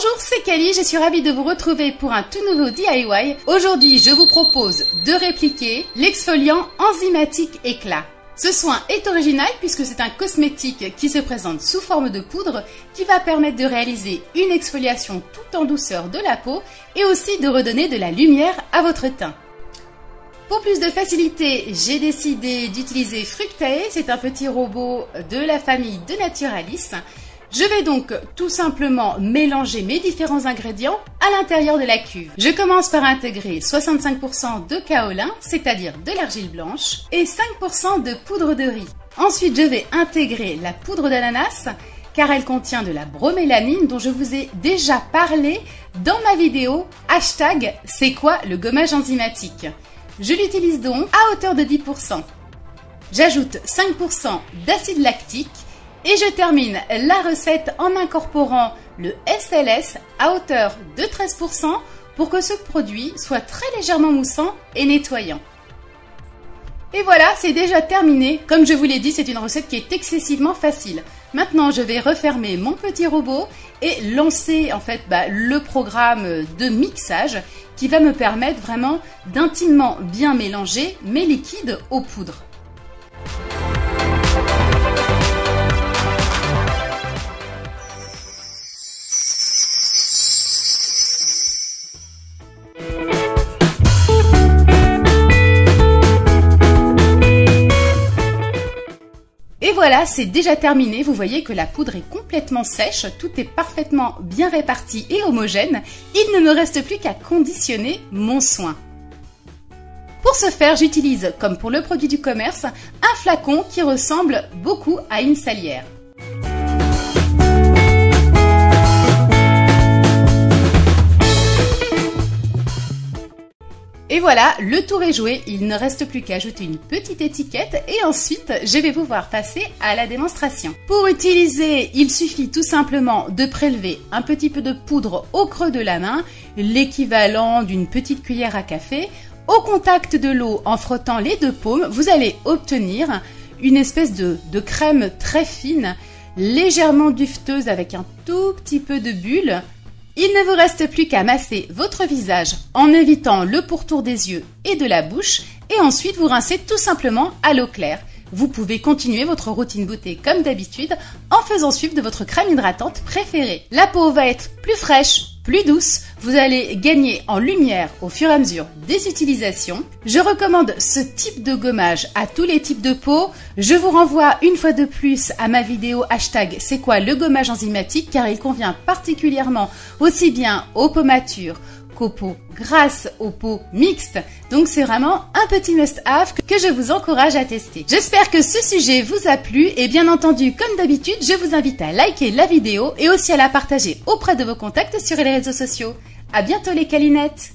Bonjour, c'est Kelly, je suis ravie de vous retrouver pour un tout nouveau DIY. Aujourd'hui, je vous propose de répliquer l'exfoliant enzymatique éclat. Ce soin est original puisque c'est un cosmétique qui se présente sous forme de poudre qui va permettre de réaliser une exfoliation tout en douceur de la peau et aussi de redonner de la lumière à votre teint. Pour plus de facilité, j'ai décidé d'utiliser Fructae, c'est un petit robot de la famille de Naturalis. Je vais donc tout simplement mélanger mes différents ingrédients à l'intérieur de la cuve. Je commence par intégrer 65% de kaolin, c'est-à-dire de l'argile blanche, et 5% de poudre de riz. Ensuite, je vais intégrer la poudre d'ananas, car elle contient de la bromélanine dont je vous ai déjà parlé dans ma vidéo hashtag c'est quoi le gommage enzymatique. Je l'utilise donc à hauteur de 10%. J'ajoute 5% d'acide lactique. Et je termine la recette en incorporant le SLS à hauteur de 13% pour que ce produit soit très légèrement moussant et nettoyant. Et voilà, c'est déjà terminé. Comme je vous l'ai dit, c'est une recette qui est excessivement facile. Maintenant, je vais refermer mon petit robot et lancer en fait le programme de mixage qui va me permettre vraiment d'intimement bien mélanger mes liquides aux poudres. Et voilà, c'est déjà terminé. Vous voyez que la poudre est complètement sèche, tout est parfaitement bien réparti et homogène. Il ne me reste plus qu'à conditionner mon soin. Pour ce faire, j'utilise, comme pour le produit du commerce, un flacon qui ressemble beaucoup à une salière. Et voilà, le tour est joué, il ne reste plus qu'à ajouter une petite étiquette et ensuite je vais pouvoir passer à la démonstration. Pour utiliser, il suffit tout simplement de prélever un petit peu de poudre au creux de la main, l'équivalent d'une petite cuillère à café. Au contact de l'eau, en frottant les deux paumes, vous allez obtenir une espèce de crème très fine, légèrement dufteuse avec un tout petit peu de bulles. Il ne vous reste plus qu'à masser votre visage en évitant le pourtour des yeux et de la bouche et ensuite vous rincez tout simplement à l'eau claire. Vous pouvez continuer votre routine beauté comme d'habitude en faisant suivre de votre crème hydratante préférée. La peau va être plus fraîche, plus douce, vous allez gagner en lumière au fur et à mesure des utilisations. Je recommande ce type de gommage à tous les types de peau. Je vous renvoie une fois de plus à ma vidéo hashtag c'est quoi le gommage enzymatique car il convient particulièrement aussi bien aux peaux matures qu'aux peaux grasses, aux peaux mixtes. Donc c'est vraiment un petit must-have que je vous encourage à tester. J'espère que ce sujet vous a plu et bien entendu, comme d'habitude, je vous invite à liker la vidéo et aussi à la partager auprès de vos contacts sur les réseaux sociaux. À bientôt les câlinettes!